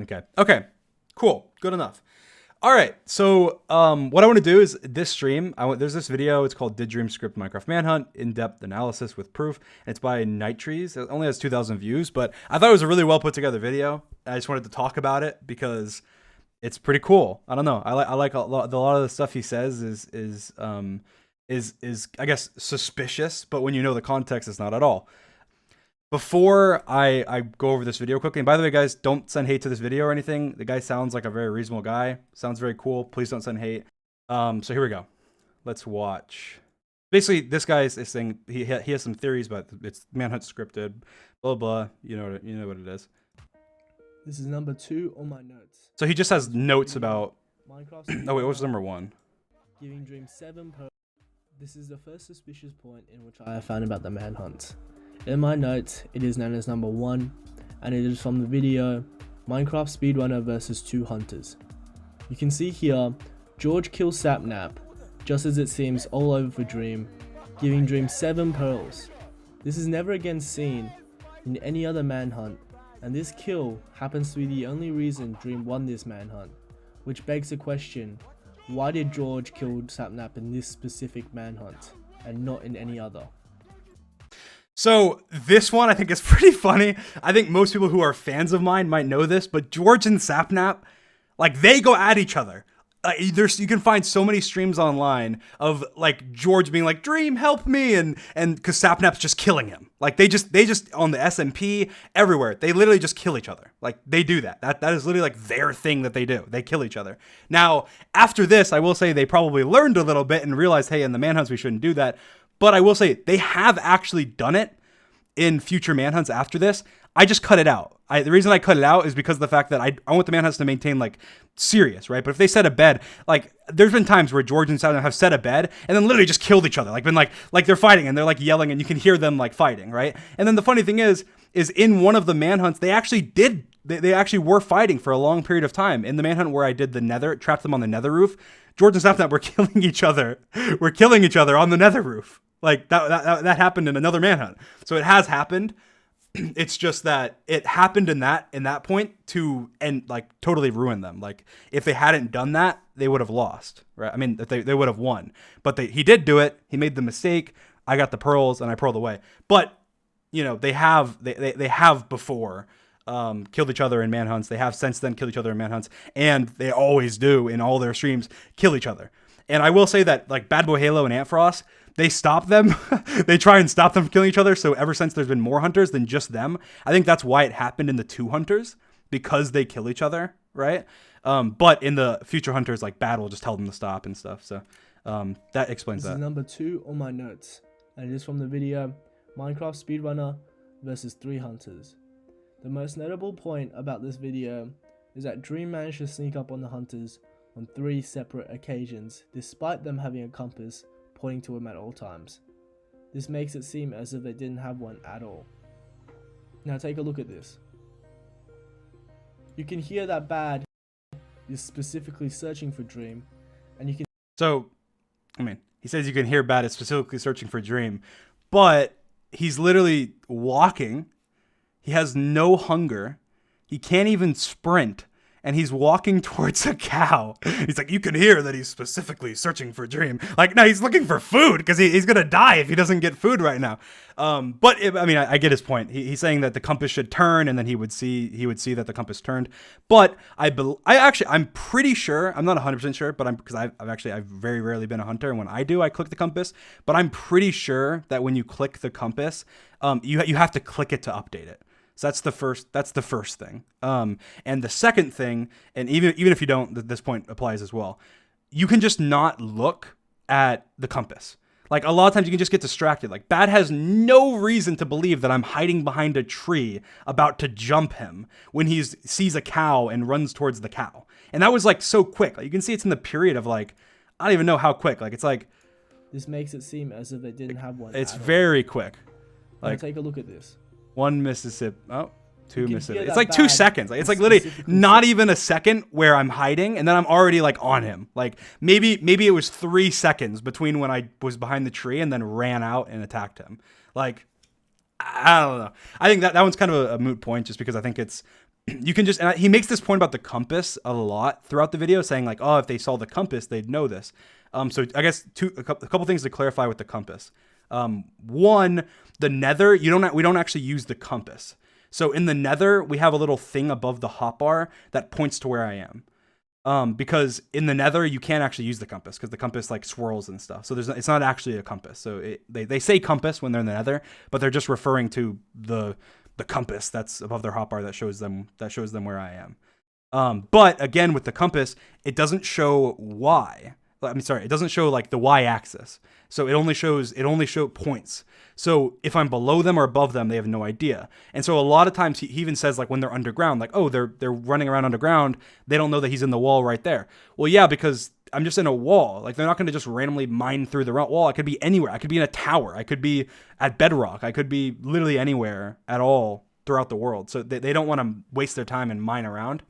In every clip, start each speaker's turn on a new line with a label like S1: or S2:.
S1: Okay. Cool. Good enough. All right. So, what I want to do is this stream. There's this video. It's called "Did Dream Script Minecraft Manhunt: In-Depth Analysis with Proof." And it's by Nightriez. It only has 2,000 views, but I thought it was a really well put together video. I just wanted to talk about it because it's pretty cool. I don't know. I like a lot of the stuff he says is I guess suspicious, but when you know the context, it's not at all. Before I go over this video quickly, and by the way, guys, don't send hate to this video or anything. The guy sounds like a very reasonable guy. Sounds very cool. Please don't send hate. So here we go. Let's watch. Basically, this guy is saying he has some theories, but it's Manhunt scripted. Blah blah. You know what it is.
S2: This is number 2 on my notes.
S1: So he just has notes about.
S2: Minecraft.
S1: Oh wait, what's number 1?
S2: Giving Dream 7 per. This is the first suspicious point in which I have found about the manhunt. In my notes, it is known as number 1, and it is from the video Minecraft Speedrunner versus 2 Hunters. You can see here, George kills Sapnap, just as it seems all over for Dream, giving Dream 7 pearls. This is never again seen in any other manhunt, and this kill happens to be the only reason Dream won this manhunt, which begs the question, why did George kill Sapnap in this specific manhunt, and not in any other?
S1: So this one I think is pretty funny. I think most people who are fans of mine might know this, but George and Sapnap, like they go at each other. You can find so many streams online of like George being like, "Dream, help me," and because Sapnap's just killing him. Like they just on the SMP everywhere. They literally just kill each other. Like they do that. That is literally like their thing that they do. They kill each other. Now after this, I will say they probably learned a little bit and realized, hey, in the manhunts we shouldn't do that. But I will say they have actually done it in future manhunts after this. I just cut it out. The reason I cut it out is because of the fact that I want the manhunts to maintain like serious, right? But if they set a bed, like there's been times where George and Saturn have set a bed and then literally just killed each other. Like been like they're fighting and they're like yelling and you can hear them like fighting, right? And then the funny thing is in one of the manhunts, they actually were fighting for a long period of time. In the manhunt where I did the nether, trapped them on the nether roof, George and Sapnap were killing each other. We're killing each other on the nether roof. Like that happened in another manhunt. So it has happened. It's just that it happened in that point to and like totally ruin them. Like if they hadn't done that, they would have lost, right? I mean, they would have won. But he did do it. He made the mistake. I got the pearls and I pearled away. But you know, they have before killed each other in manhunts. They have since then killed each other in manhunts, and they always do in all their streams kill each other. And I will say that like Bad Boy Halo and Antfrost, they stop them. They try and stop them from killing each other. So ever since there's been more hunters than just them, I think that's why it happened in the 2 hunters, because they kill each other, right? But in the future hunters, like Bad will just tell them to stop and stuff. So that explains that.
S2: This is number 2 on my notes, and it is from the video Minecraft Speedrunner versus 3 Hunters. The most notable point about this video is that Dream managed to sneak up on the hunters on 3 separate occasions, despite them having a compass pointing to him at all times. This makes it seem as if they didn't have one at all. Now take a look at this. You can hear that Bad is specifically searching for Dream, and you can...
S1: So, I mean, he says you can hear Bad is specifically searching for Dream, but he's literally walking. He has no hunger. He can't even sprint. And he's walking towards a cow. He's like, you can hear that he's specifically searching for Dream. Like, no, he's looking for food because he's going to die if he doesn't get food right now. I get his point. He's saying that the compass should turn, and then he would see that the compass turned. But I'm pretty sure, I'm not 100% sure, but because I've very rarely been a hunter. And when I do, I click the compass. But I'm pretty sure that when you click the compass, you have to click it to update it. So that's the first thing. And the second thing, and even if you don't, this point applies as well. You can just not look at the compass. Like a lot of times you can just get distracted. Like Bad has no reason to believe that I'm hiding behind a tree about to jump him when he sees a cow and runs towards the cow. And that was like so quick. Like you can see it's in the period of like, I don't even know how quick. Like it's like.
S2: This makes it seem as if they didn't have one.
S1: It's very quick.
S2: Like take a look at this.
S1: 1 Mississippi. Oh, 2 Mississippi. It's like
S2: Bad
S1: 2 seconds. Like it's like literally not even a second where I'm hiding, and then I'm already like on him. Like maybe it was 3 seconds between when I was behind the tree and then ran out and attacked him. Like I don't know. I think that one's kind of a moot point, just because I think it's you can just, and he makes this point about the compass a lot throughout the video, saying like, oh, if they saw the compass, they'd know this. So I guess a couple things to clarify with the compass. One, the nether, we don't actually use the compass. So in the nether, we have a little thing above the hotbar that points to where I am. Because in the nether, you can't actually use the compass because the compass like swirls and stuff. So it's not actually a compass. So they say compass when they're in the nether, but they're just referring to the compass that's above their hotbar that shows them where I am. But again, with the compass, it doesn't show it doesn't show like the y-axis. So it only shows points. So if I'm below them or above them, they have no idea. And so a lot of times he even says like when they're underground, like, oh, they're running around underground, they don't know that he's in the wall right there. Well, yeah, because I'm just in a wall. Like they're not going to just randomly mine through the wall. I could be anywhere. I could be in a tower. I could be at bedrock. I could be literally anywhere at all throughout the world. So they don't want to waste their time and mine around.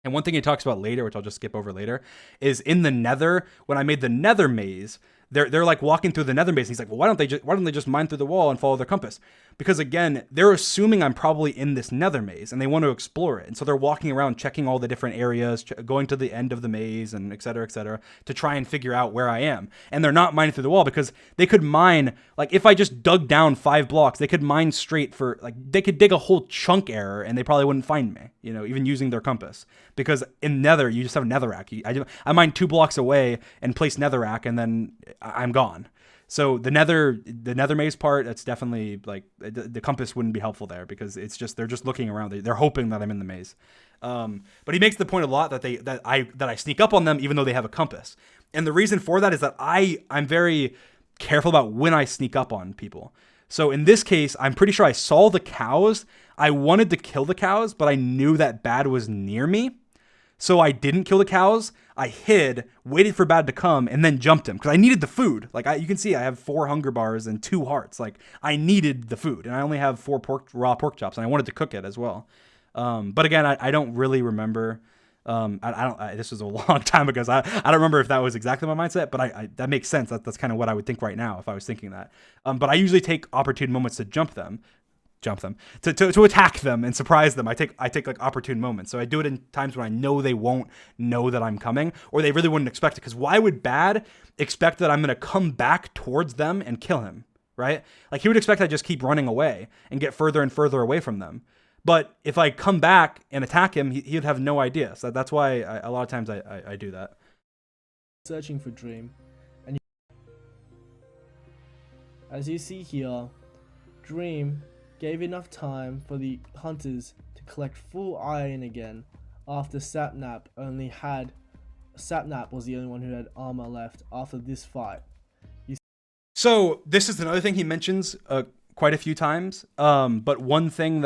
S1: And one thing he talks about later, which I'll just skip over later, is in the nether, when I made the nether maze, they're like walking through the nether maze. And he's like, well, why don't they just mine through the wall and follow their compass? Because again, they're assuming I'm probably in this nether maze and they want to explore it. And so they're walking around, checking all the different areas, going to the end of the maze and et cetera, to try and figure out where I am. And they're not mining through the wall because they could mine, like if I just dug down 5 blocks, they could mine straight for, like they could dig a whole chunk error and they probably wouldn't find me, even using their compass. Because in nether, you just have netherrack. I mine 2 blocks away and place netherrack and then I'm gone. So the nether maze part, that's definitely like the compass wouldn't be helpful there because it's just they're just looking around. They're hoping that I'm in the maze. But he makes the point a lot that I sneak up on them even though they have a compass. And the reason for that is that I'm very careful about when I sneak up on people. So in this case, I'm pretty sure I saw the cows. I wanted to kill the cows, but I knew that Bad was near me. So I didn't kill the cows. I hid, waited for Bad to come, and then jumped him because I needed the food. Like you can see, I have 4 hunger bars and 2 hearts. Like I needed the food, and I only have 4 raw pork chops, and I wanted to cook it as well. But again, I don't really remember. This was a long time ago. So I don't remember if that was exactly my mindset, but that makes sense. That's kind of what I would think right now if I was thinking that. But I usually take opportune moments to jump them to attack them and surprise them. I take like opportune moments. So I do it in times when I know they won't know that I'm coming, or they really wouldn't expect it. Because why would Bad expect that I'm gonna come back towards them and kill him, right? Like he would expect I just keep running away and get further and further away from them. But if I come back and attack him, he'd have no idea. So that's why a lot of times I do that.
S2: Searching for Dream, and as you see here, Dream gave enough time for the hunters to collect full iron again after Sapnap was the only one who had armor left after this fight.
S1: So this is another thing he mentions quite a few times. But one thing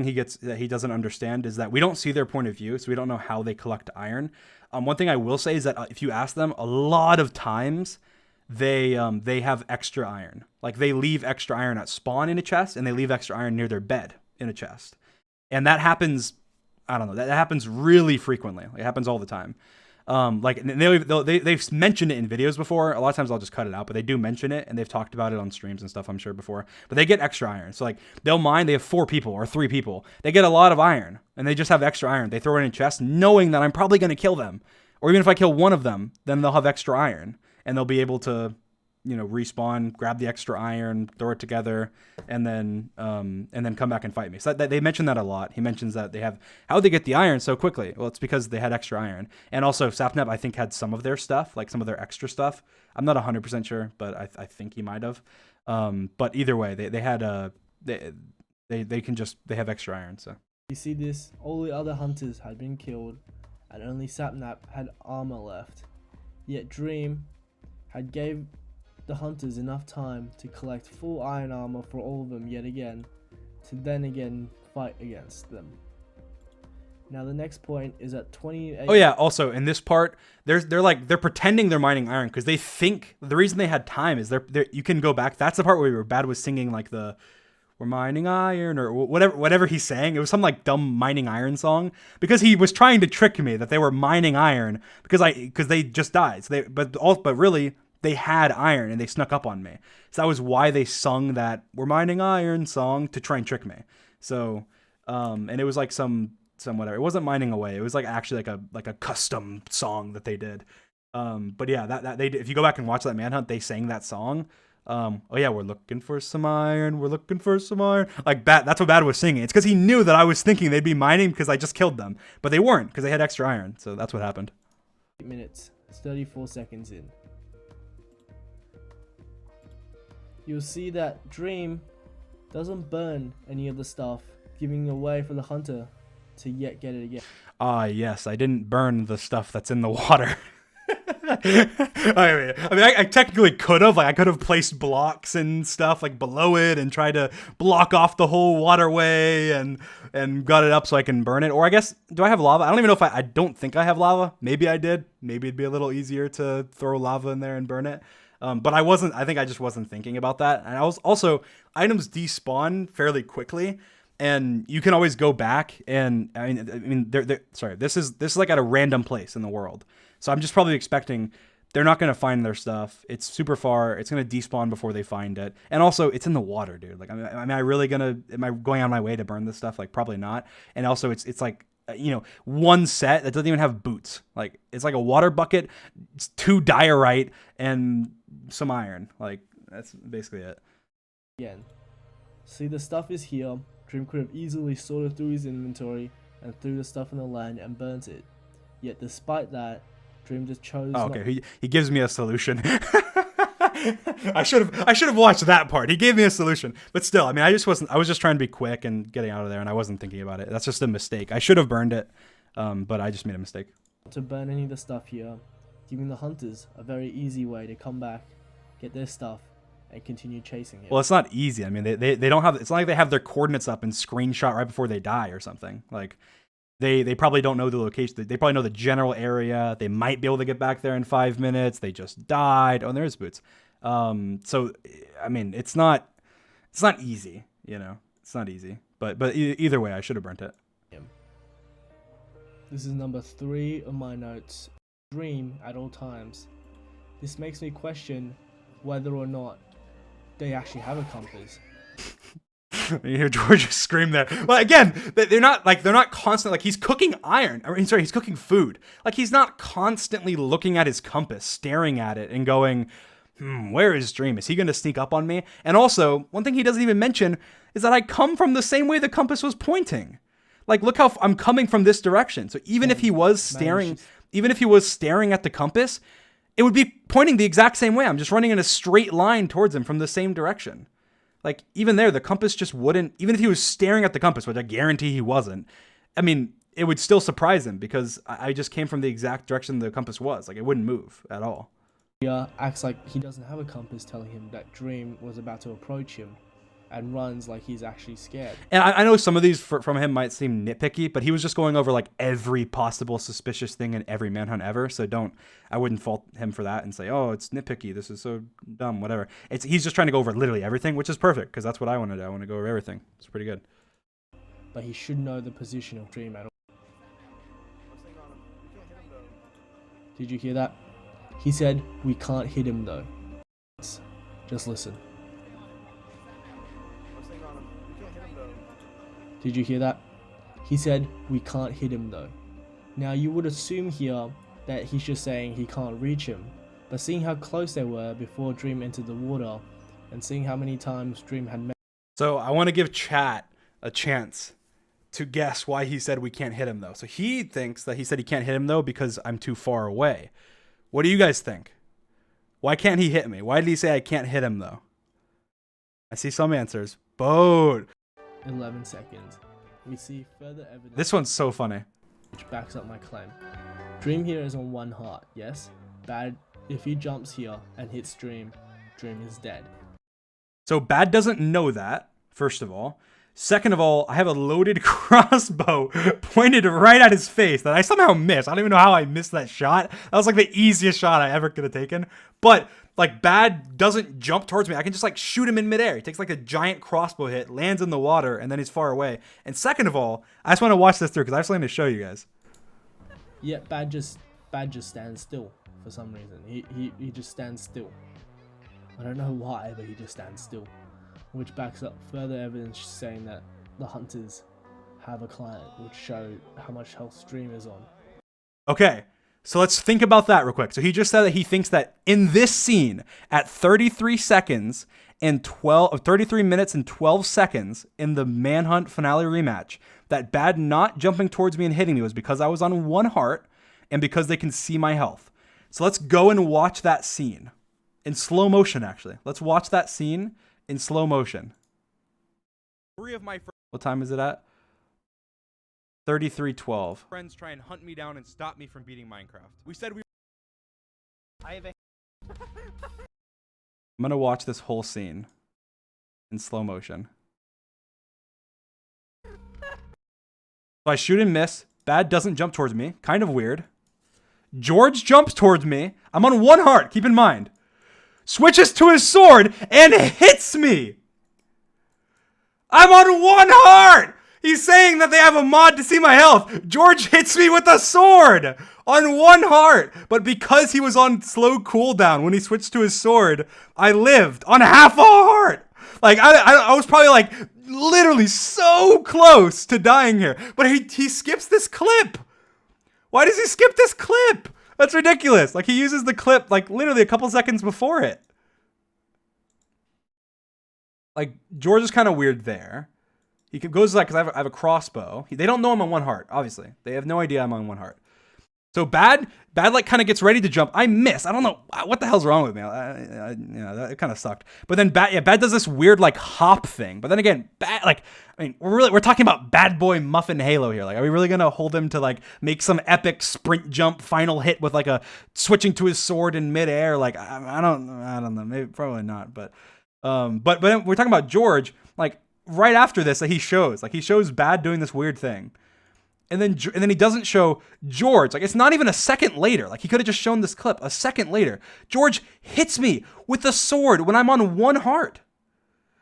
S1: he doesn't understand is that we don't see their point of view, so we don't know how they collect iron. One thing I will say is that if you ask them, a lot of times they have extra iron. Like they leave extra iron at spawn in a chest, and they leave extra iron near their bed in a chest. And that happens, I don't know, that happens really frequently. It happens all the time. Like they've mentioned it in videos before. A lot of times I'll just cut it out, but they do mention it, and they've talked about it on streams and stuff, I'm sure, before. But they get extra iron. So like they'll mine, they have 4 people or 3 people. They get a lot of iron, and they just have extra iron. They throw it in a chest knowing that I'm probably going to kill them. Or even if I kill one of them, then they'll have extra iron, and they'll be able to, respawn, grab the extra iron, throw it together, and then come back and fight me. So they mention that a lot. He mentions that how they get the iron so quickly. Well, it's because they had extra iron. And also Sapnap, I think, had some of their stuff, like some of their extra stuff. I'm not 100% sure, but I think he might have. But either way, they had they have extra iron. So
S2: you see this, all the other hunters had been killed, and only Sapnap had armor left. Yet Dream had gave the hunters enough time to collect full iron armor for all of them yet again, to then again fight against them. Now the next point is at 28.
S1: Oh yeah, also in this part, they're pretending they're mining iron because they think the reason they had time is you can go back. That's the part where Bad was singing like we're mining iron or whatever he's saying. It was some like dumb mining iron song because he was trying to trick me that they were mining iron because they just died. So but really they had iron and they snuck up on me. So that was why they sung that "We're mining iron" song, to try and trick me. So And it was like some whatever. It wasn't mining away. It was like actually like a custom song that they did. But yeah, that they did. If you go back and watch that manhunt, they sang that song. Oh yeah, we're looking for some iron. We're looking for some iron. Like that's what Bad was singing. It's because he knew that I was thinking they'd be mining because I just killed them, but they weren't because they had extra iron. So that's what happened.
S2: 8 minutes, 34 seconds in. You'll see that Dream doesn't burn any of the stuff, giving away for the hunter to yet get it again.
S1: Ah, yes, I didn't burn the stuff that's in the water. I technically could have. Like, I could have placed blocks and stuff like below it and tried to block off the whole waterway and got it up so I can burn it. Or I guess, do I have lava? I don't even know if I don't think I have lava. Maybe I did. Maybe it'd be a little easier to throw lava in there and burn it. But I wasn't. I think I just wasn't thinking about that. And I was also, items despawn fairly quickly. And you can always go back and I mean, this is like at a random place in the world. So I'm just probably expecting they're not going to find their stuff. It's super far. It's going to despawn before they find it. And also it's in the water, dude. Like, am I going on my way to burn this stuff? Like, probably not. And also it's like, one set that doesn't even have boots. Like, it's like a water bucket, it's 2 diorite and some iron. Like, that's basically it.
S2: Again, see, the stuff is here. Dream could have easily sorted through his inventory and threw the stuff in the land and burnt it. Yet despite that, Dream just chose.
S1: Oh, okay, he gives me a solution. I should have watched that part. He gave me a solution, but still, I mean, I was just trying to be quick and getting out of there, and I wasn't thinking about it. That's just a mistake. I should have burned it, but I just made a mistake.
S2: To burn any of the stuff here, giving the hunters a very easy way to come back, get their stuff, and continue chasing it.
S1: Well, it's not easy. I mean, they don't have. It's not like they have their coordinates up and screenshot right before they die or something. Like, they probably don't know the location. They probably know the general area. They might be able to get back there in 5 minutes. They just died. Oh, and there's boots. So I mean, it's not easy. It's not easy. But either way, I should have burnt it.
S2: This is number 3 of my notes. Dream at all times. This makes me question whether or not they actually have a compass.
S1: You hear George scream there. Well, again, they're not constantly, like, he's cooking iron. He's cooking food. Like, he's not constantly looking at his compass, staring at it and going, where is Dream? Is he going to sneak up on me? And also, one thing he doesn't even mention is that I come from the same way the compass was pointing. Like, look how I'm coming from this direction. So even if he was staring at the compass, it would be pointing the exact same way. I'm just running in a straight line towards him from the same direction. Like, even there, the compass just wouldn't, even if he was staring at the compass, which I guarantee he wasn't, I mean, it would still surprise him because I just came from the exact direction the compass was. Like, it wouldn't move at all.
S2: Acts like he doesn't have a compass telling him that Dream was about to approach him and runs like he's actually scared. And
S1: I know some of these from him might seem nitpicky, but he was just going over like every possible suspicious thing in every manhunt ever. So I wouldn't fault him for that and say, oh, it's nitpicky. This is so dumb, whatever. He's just trying to go over literally everything, which is perfect because that's what I want to do. I want to go over everything. It's pretty good.
S2: But he should know the position of Dream at all. Did you hear that? He said, we can't hit him though. Just listen. Did you hear that? He said, we can't hit him though. Now you would assume here that he's just saying he can't reach him, but seeing how close they were before Dream entered the water, and seeing how many times Dream had met.
S1: So I want to give chat a chance to guess why he said we can't hit him though. So he thinks that he said he can't hit him though because I'm too far away. What do you guys think? Why can't he hit me? Why did he say I can't hit him though? I see some answers. Boat.
S2: 11 seconds. We see further evidence.
S1: This one's so funny.
S2: Which backs up my claim. Dream here is on 1 heart, yes? Bad, if he jumps here and hits Dream, Dream is dead.
S1: So Bad doesn't know that, first of all. Second of all, I have a loaded crossbow pointed right at his face that I somehow missed. I don't even know how I missed that shot. That was like the easiest shot I ever could have taken. But like Bad doesn't jump towards me. I can just like shoot him in midair. He takes like a giant crossbow hit, lands in the water, and then he's far away. And second of all, I just want to watch this through because I have something to show you guys.
S2: Yeah, Bad just stands still for some reason. He just stands still. I don't know why, but he just stands still. Which backs up further evidence saying that the hunters have a client which show how much health Dream is on.
S1: Okay, so let's think about that real quick. So he just said that he thinks that in this scene, at 33 seconds and 33 minutes and 12 seconds in the Manhunt finale rematch, that Bad not jumping towards me and hitting me was because I was on 1 heart and because they can see my health. So let's go and watch that scene in slow motion, actually. Let's watch that scene in slow motion. 3 of my friends. What time is it at? 33:12. Friends try and hunt me down and stop me from beating Minecraft. We said we. I'm gonna watch this whole scene in slow motion. So I shoot and miss. Bad doesn't jump towards me. Kind of weird. George jumps towards me. I'm on 1 heart. Keep in mind. Switches to his sword and hits me. I'm on 1 heart. He's saying that they have a mod to see my health. George hits me with a sword on 1 heart. But because he was on slow cooldown when he switched to his sword, I lived on half a heart. Like, I was probably like literally so close to dying here. But he skips this clip. Why does he skip this clip? That's ridiculous. Like, he uses the clip like literally a couple seconds before it. Like, George is kind of weird there. He goes like, because I have a crossbow. They don't know I'm on 1 heart, obviously. They have no idea I'm on 1 heart. So Bad like kind of gets ready to jump. I miss. I don't know what the hell's wrong with me. It kind of sucked. But then Bad does this weird like hop thing. But then again, Bad, like, I mean, we're talking about Bad Boy Muffin Halo here. Like, are we really gonna hold him to like make some epic sprint jump final hit with like a switching to his sword in midair? Like, I don't know. Maybe probably not. But then we're talking about George. Like, right after this, he shows Bad doing this weird thing. And then he doesn't show George. Like, it's not even a second later. Like, he could have just shown this clip a second later. George hits me with a sword when I'm on 1 heart.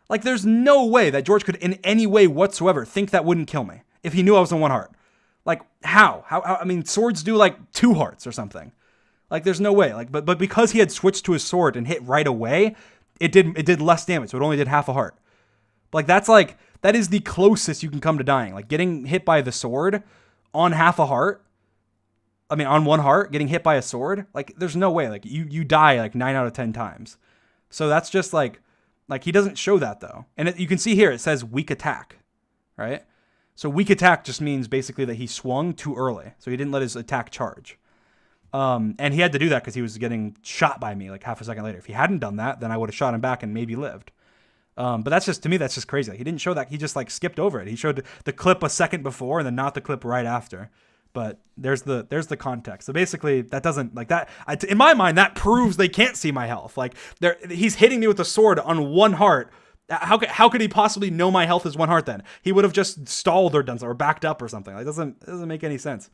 S1: Like, there's no way that George could in any way whatsoever think that wouldn't kill me if he knew I was on 1 heart. Like, how? I mean, swords do like 2 hearts or something. Like, there's no way. Like, but because he had switched to his sword and hit right away, it did less damage. So it only did half a heart. Like, that is the closest you can come to dying. Like, getting hit by the sword on half a heart. I mean, on 1 heart, getting hit by a sword. Like, there's no way. Like, you die like 9 out of 10 times. So that's just like he doesn't show that though. And you can see here, it says weak attack, right? So weak attack just means basically that he swung too early. So he didn't let his attack charge. And he had to do that because he was getting shot by me like half a second later. If he hadn't done that, then I would have shot him back and maybe lived. But that's just, to me, that's just crazy. Like, he didn't show that. He just like skipped over it. He showed the clip a second before and then not the clip right after. But there's the context. So basically, that doesn't like that. In my mind, that proves they can't see my health. Like, he's hitting me with a sword on 1 heart. How could he possibly know my health is 1 heart then? He would have just stalled or done so or backed up or something. Like, it doesn't make any sense.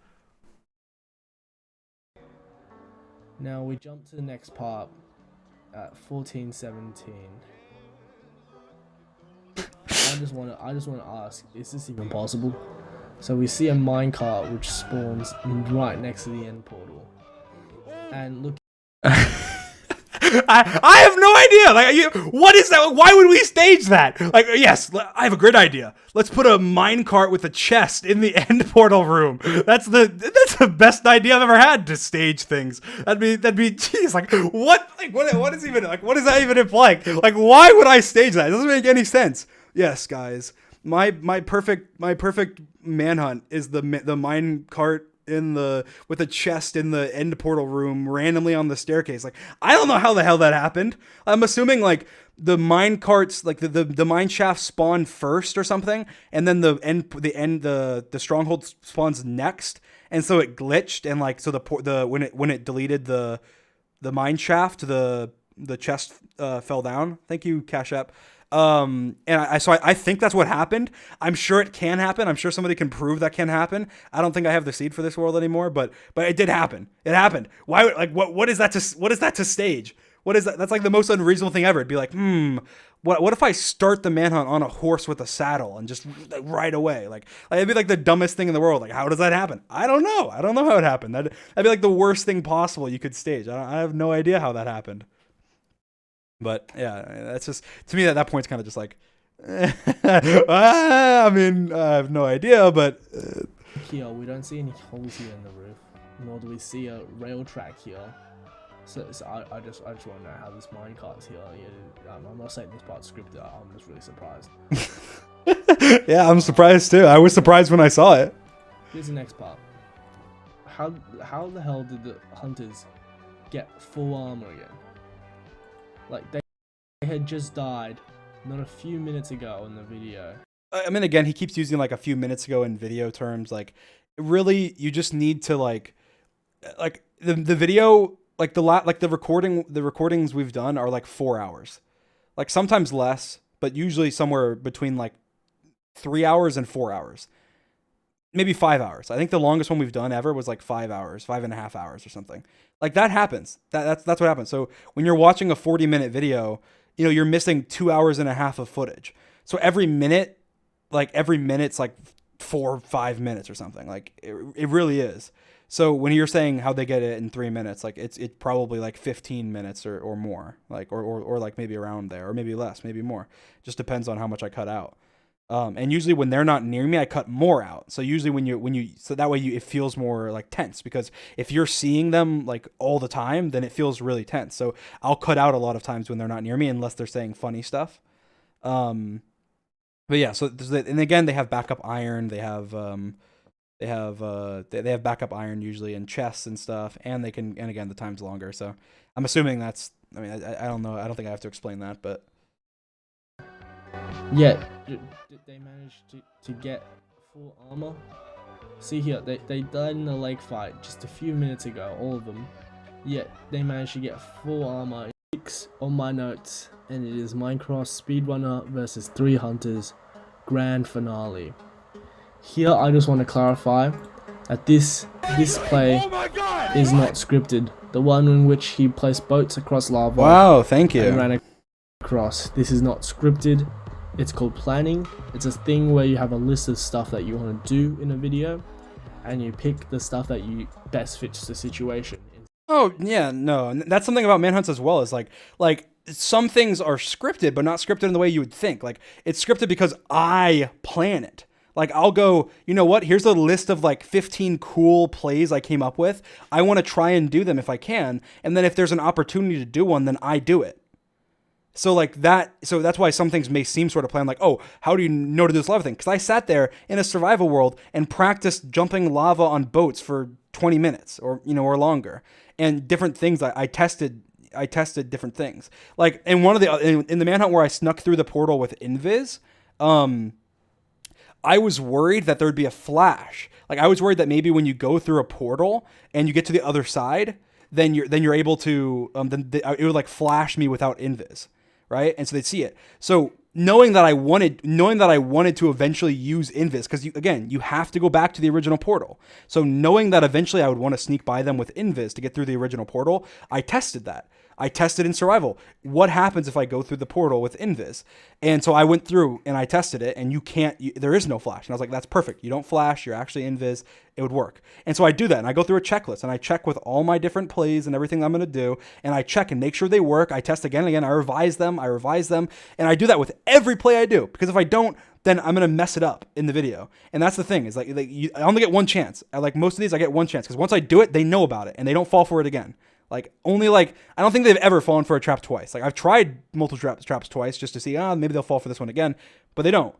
S2: Now we jump to the next part at 14:17. I just want to ask, is this even possible? So we see a minecart which spawns right next to the end portal, and look.
S1: I have no idea. Like, what is that? Why would we stage that? Like, yes, I have a great idea. Let's put a minecart with a chest in the end portal room. That's the best idea I've ever had to stage things. That'd be geez, like what? Like what is even like what does that even imply? Like, why would I stage that? It doesn't make any sense. Yes, guys, my perfect manhunt is the minecart with a chest in the end portal room randomly on the staircase. Like, I don't know how the hell that happened. I'm assuming like the mine carts, like the mine shaft spawn first or something, and then the stronghold spawns next, and so it glitched, and like so when it deleted the mine shaft, the chest fell down. Thank you, Cash App. And I think that's what happened. I'm sure it can happen. I'm sure somebody can prove that can happen. I don't think I have the seed for this world anymore, but it did happen. It happened. Why? Like, what is that to stage? What is that? That's like the most unreasonable thing ever. It'd be like, what if I start the manhunt on a horse with a saddle and just like, right away? Like it'd be like the dumbest thing in the world. Like, how does that happen? I don't know. I don't know how it happened. That'd be like the worst thing possible you could stage. I have no idea how that happened. But yeah, that's just, to me, at that point, it's kind of just like, I mean, I have no idea, but
S2: Here, we don't see any holes here in the roof, nor do we see a rail track here. So I just want to know how this minecart's here. Yeah, I'm not saying this part's scripted. I'm just really surprised.
S1: yeah, I'm surprised too. I was surprised when I saw it.
S2: Here's the next part. How the hell did the hunters get full armor again? Like they had just died not a few minutes ago in the video.
S1: I mean, again, he keeps using like a few minutes ago in video terms. Like, really, you just need to like the video, like the recordings we've done are like 4 hours, like sometimes less, but usually somewhere between like 3 hours and 4 hours, maybe 5 hours. I think the longest one we've done ever was like 5 hours, 5.5 hours or something. Like that happens. That's what happens. So when you're watching a 40-minute video, you know, you're missing 2.5 hours of footage. So every minute's like 4 or 5 minutes or something. Like it really is. So when you're saying how they get it in 3 minutes, like it's probably like 15 minutes or more, like or like maybe around there, or maybe less, maybe more. Just depends on how much I cut out. And usually when they're not near me, I cut more out. So usually so that way it feels more like tense, because if you're seeing them like all the time, then it feels really tense. So I'll cut out a lot of times when they're not near me, unless they're saying funny stuff. But yeah, so and again, they have backup iron. They have backup iron usually in chests and stuff, and again, the time's longer. So I'm assuming that's, I mean, I don't know. I don't think I have to explain that, but
S2: Yeah, did they manage to get full armor? See here, they died in a lake fight just a few minutes ago, all of them. Yet they managed to get full armor. 6 on my notes, and it is Minecraft Speedrunner versus 3 Hunters Grand Finale. Here I just want to clarify that this play is not scripted. The one in which he placed boats across lava.
S1: wow, thank you.
S2: And ran across. This is not scripted. It's called planning. It's a thing where you have a list of stuff that you want to do in a video, and you pick the stuff that you best fits the situation.
S1: Oh yeah, no, and that's something about Manhunts as well. Is like some things are scripted, but not scripted in the way you would think. Like it's scripted because I plan it. Like I'll go, you know what? Here's a list of like 15 cool plays I came up with. I want to try and do them if I can, and then if there's an opportunity to do one, then I do it. So like that, so that's why some things may seem sort of planned. Like, oh, how do you know to do this lava thing? Because I sat there in a survival world and practiced jumping lava on boats for 20 minutes or longer, and different things. I tested different things. Like in one of the in the manhunt where I snuck through the portal with Invis, I was worried that there would be a flash. Like I was worried that maybe when you go through a portal and you get to the other side, then you're able to it would like flash me without Invis, right? And so they'd see it. So knowing that I wanted to eventually use Invis, because you have to go back to the original portal. So knowing that eventually I would want to sneak by them with Invis to get through the original portal, I tested that. I tested in survival. What happens if I go through the portal with Invis? And so I went through and I tested it, and there is no flash. And I was like, that's perfect. You don't flash. You're actually Invis. It would work. And so I do that, and I go through a checklist, and I check with all my different plays and everything I'm going to do, and I check and make sure they work. I test again and again. I revise them, and I do that with every play I do, because if I don't, then I'm going to mess it up in the video. And that's the thing, is I only get one chance. Like most of these, I get one chance, because once I do it, they know about it, and they don't fall for it again. Like only I don't think they've ever fallen for a trap twice. Like I've tried multiple traps twice just to see, maybe they'll fall for this one again, but they don't.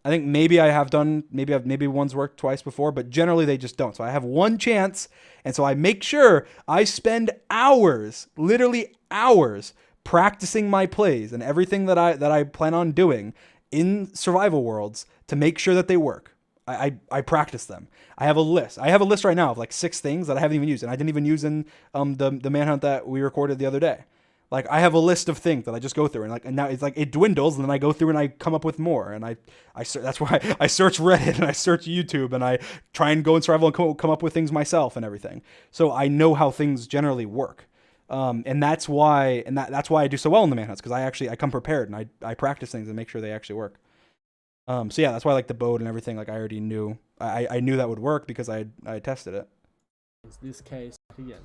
S1: I think maybe I have done, maybe one's worked twice before, but generally they just don't. So I have one chance, and so I make sure I spend hours, literally hours, practicing my plays and everything that I plan on doing in survival worlds to make sure that they work. I practice them. I have a list. I have a list right now of like 6 things that I haven't even used, and I didn't even use in the manhunt that we recorded the other day. Like I have a list of things that I just go through, and now it's like it dwindles, and then I go through and I come up with more, and that's why I search Reddit and I search YouTube, and I try and go in survival and come up with things myself and everything. So I know how things generally work. And that's why that's why I do so well in the manhunts, because I come prepared, and I practice things and make sure they actually work. So yeah, that's why I like the boat and everything. Like I already knew, I knew that would work because I tested it.
S2: It's this case again.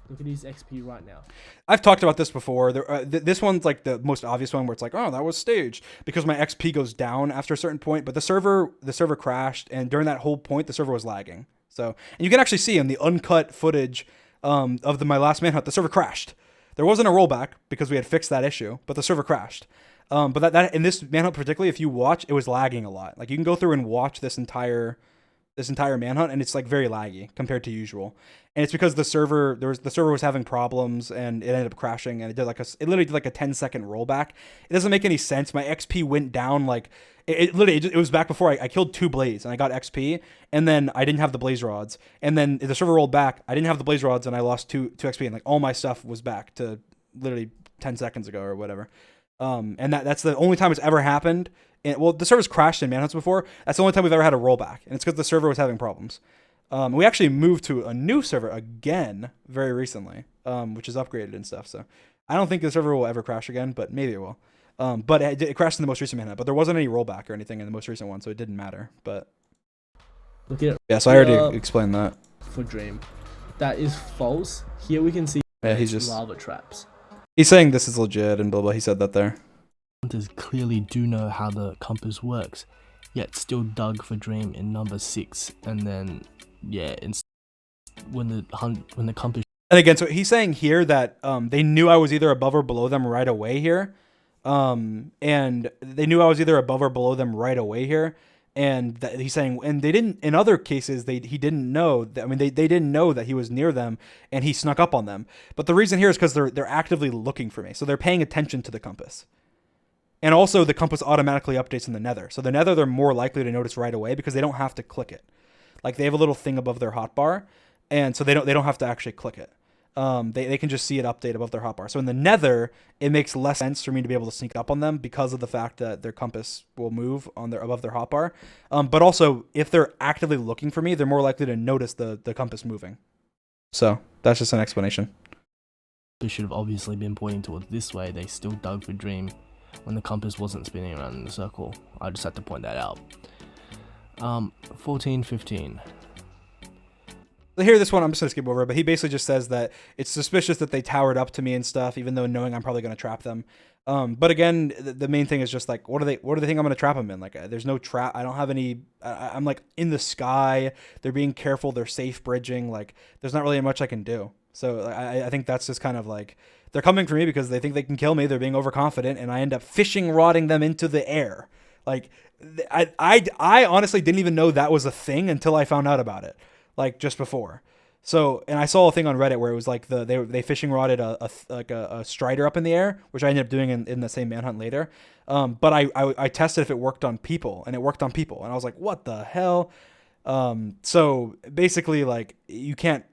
S2: Look at his XP right now.
S1: I've talked about this before. This one's like the most obvious one where it's like, oh, that was staged because my XP goes down after a certain point. But the server crashed, and during that whole point, the server was lagging. So, and you can actually see in the uncut footage of my last manhunt, the server crashed. There wasn't a rollback because we had fixed that issue, but the server crashed. But that in this manhunt particularly, if you watch, it was lagging a lot. Like you can go through and watch this entire manhunt, and it's like very laggy compared to usual. And it's because the server was having problems, and it ended up crashing, and it literally did like a 10-second rollback. It doesn't make any sense. My XP went down like it was back before I killed 2 blaze and I got XP, and then I didn't have the blaze rods, and then the server rolled back. I didn't have the blaze rods, and I lost 2 XP, and like all my stuff was back to literally 10 seconds ago or whatever. And that's the only time it's ever happened. And well, the server's crashed in manhunts before. That's the only time we've ever had a rollback, and it's because the server was having problems. We actually moved to a new server again very recently, which is upgraded and stuff. So I don't think the server will ever crash again, but maybe it will. But it crashed in the most recent manhunt, but there wasn't any rollback or anything in the most recent one, so it didn't matter. But
S2: look at it.
S1: Yeah, so I already explained that.
S2: For Dream, that is false. Here we can see
S1: he's just
S2: lava traps.
S1: He's saying this is legit and blah blah. He said that there.
S2: Hunters clearly do know how the compass works, yet still dug for Dream in number 6, and then when the compass.
S1: And again, so he's saying here that they knew I was either above or below them right away here, and they knew I was either above or below them right away here, and he's saying, and they didn't. In other cases, he didn't know that. I mean, they didn't know that he was near them, and he snuck up on them. But the reason here is because they're actively looking for me, so they're paying attention to the compass. And also, the compass automatically updates in the nether. So the nether, they're more likely to notice right away because they don't have to click it. Like they have a little thing above their hotbar, and so they don't have to actually click it. They can just see it update above their hotbar. So in the nether, it makes less sense for me to be able to sneak up on them because of the fact that their compass will move on above their hotbar. But also, if they're actively looking for me, they're more likely to notice the compass moving. So that's just an explanation.
S2: They should have obviously been pointing towards this way. They still dug for Dream when the compass wasn't spinning around in a circle. I just had to point that out. 14-15.
S1: Here, this one I'm just gonna skip over, but he basically just says that it's suspicious that they towered up to me and stuff, even though knowing I'm probably gonna trap them. But again, the main thing is just like, what do they think I'm gonna trap them in? Like, there's no trap. I don't have any. I'm like in the sky. They're being careful. They're safe bridging. Like, there's not really much I can do. So I think that's just kind of like they're coming for me because they think they can kill me. They're being overconfident, and I end up fishing rodding them into the air. Like, I honestly didn't even know that was a thing until I found out about it. Like just before. So, and I saw a thing on Reddit where it was like they fishing rodded a strider up in the air, which I ended up doing in the same manhunt later. But I tested if it worked on people, and it worked on people, and I was like, what the hell? So basically, like you can't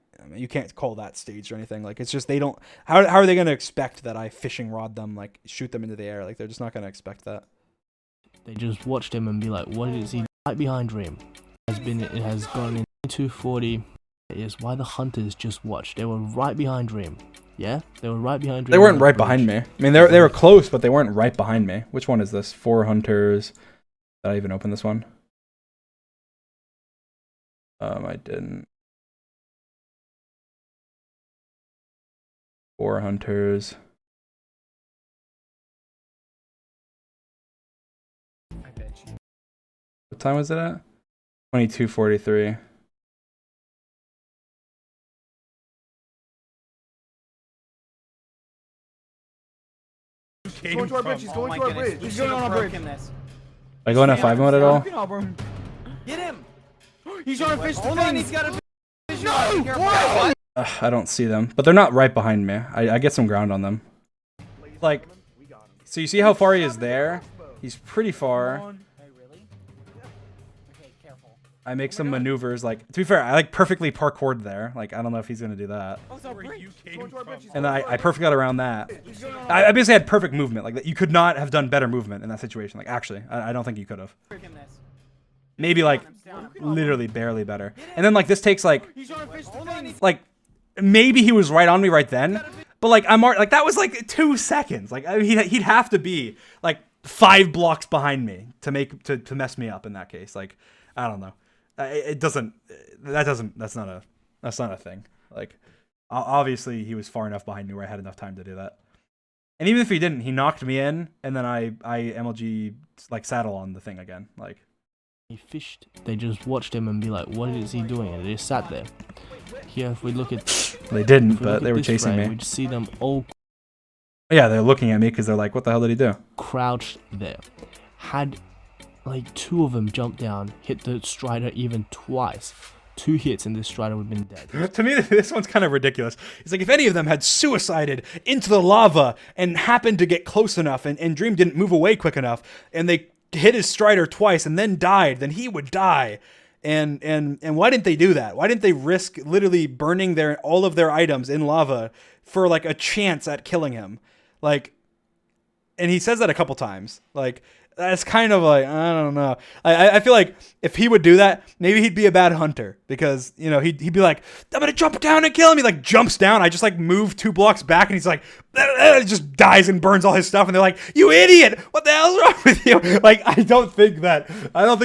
S1: call that staged or anything. Like it's just they don't. How are they going to expect that I fishing rod them, like shoot them into the air? Like they're just not going to expect that.
S2: They just watched him and be like, what is he right behind Dream? It has gone in 240. Is why the hunters just watched. They were right behind Dream. Yeah, they were right behind Dream.
S1: They weren't right behind me. I mean, they were close, but they weren't right behind me. Which one is this? 4 hunters. Did I even open this one? I didn't. 4 hunters.
S2: I bet you.
S1: What time was it at? 22:43.
S3: He's going to our bridge. He's going to our bridge. He's going on our bridge.
S1: Are you going to 5 mode at all?
S3: Get him! He's trying to fish the thing. He's got to fish. No!
S1: I don't see them, but they're not right behind me. I get some ground on them. Like, so you see how far he is there? He's pretty far. I make some maneuvers. Like, to be fair, I like perfectly parkoured there. Like, I don't know if he's gonna do that. And then I perfectly got around that. I basically had perfect movement. Like, you could not have done better movement in that situation. Like, actually, I don't think you could have. Maybe like literally barely better. And then like this takes like maybe he was right on me right then. But like like that was like 2 seconds. Like I mean, he'd have to be like 5 blocks behind me to mess me up in that case. Like I don't know. That's not a thing. Like Obviously, he was far enough behind me where I had enough time to do that. And even if he didn't, he knocked me in, and then I MLG like saddle on the thing again. Like
S2: he fished. They just watched him and be like, "What is he doing?" And they just sat there. Here, if we look at,
S1: they didn't, but they were chasing me.
S2: We just see them all.
S1: Yeah, they're looking at me because they're like, "What the hell did he do?"
S2: Crouched there. Had like 2 of them jump down, hit the Strider even twice. 2 hits and this Strider would have been dead.
S1: To me, this one's kind of ridiculous. It's like if any of them had suicided into the lava and happened to get close enough and Dream didn't move away quick enough and they hit his Strider twice and then died, then he would die. And why didn't they do that? Why didn't they risk literally burning all of their items in lava for like a chance at killing him? Like, and he says that a couple times. Like, that's kind of like, I don't know. I feel like if he would do that, maybe he'd be a bad hunter because, you know, he'd be like, I'm going to jump down and kill him. He like jumps down. I just like move 2 blocks back and he's like, just dies and burns all his stuff. And they're like, you idiot. What the hell's wrong with you? Like, I don't think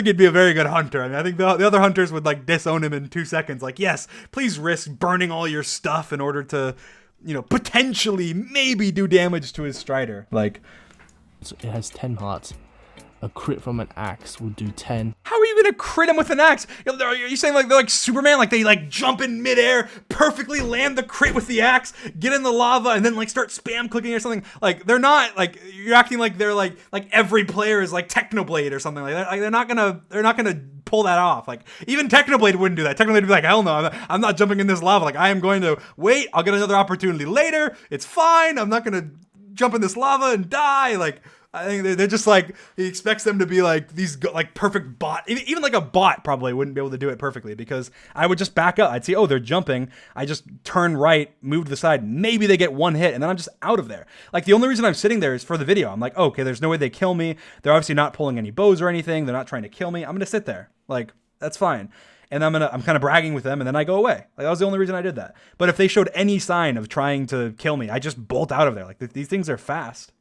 S1: he'd be a very good hunter. I mean, I think the other hunters would like disown him in 2 seconds. Like, yes, please risk burning all your stuff in order to, you know, potentially maybe do damage to his Strider. Like,
S2: so it has 10 hearts. A crit from an axe would do 10.
S1: How are you gonna crit him with an axe? Are you saying like they're like Superman? Like they like jump in midair, perfectly land the crit with the axe, get in the lava, and then like start spam clicking or something? Like they're not like, you're acting like they're like every player is like Technoblade or something like that. Like they're not gonna pull that off. Like even Technoblade wouldn't do that. Technoblade would be like, hell no, I'm not jumping in this lava. Like I am going to wait. I'll get another opportunity later. It's fine. I'm not gonna jump in this lava and die. Like, I think they're just like, he expects them to be like these like perfect bot. Even like a bot probably wouldn't be able to do it perfectly because I would just back up. I'd see, oh, they're jumping. I just turn right, move to the side. Maybe they get 1 hit and then I'm just out of there. Like the only reason I'm sitting there is for the video. I'm like, oh, okay, there's no way they kill me. They're obviously not pulling any bows or anything. They're not trying to kill me. I'm going to sit there. Like, that's fine. And I'm kind of bragging with them and then I go away. Like that was the only reason I did that. But if they showed any sign of trying to kill me, I just bolt out of there. Like these things are fast.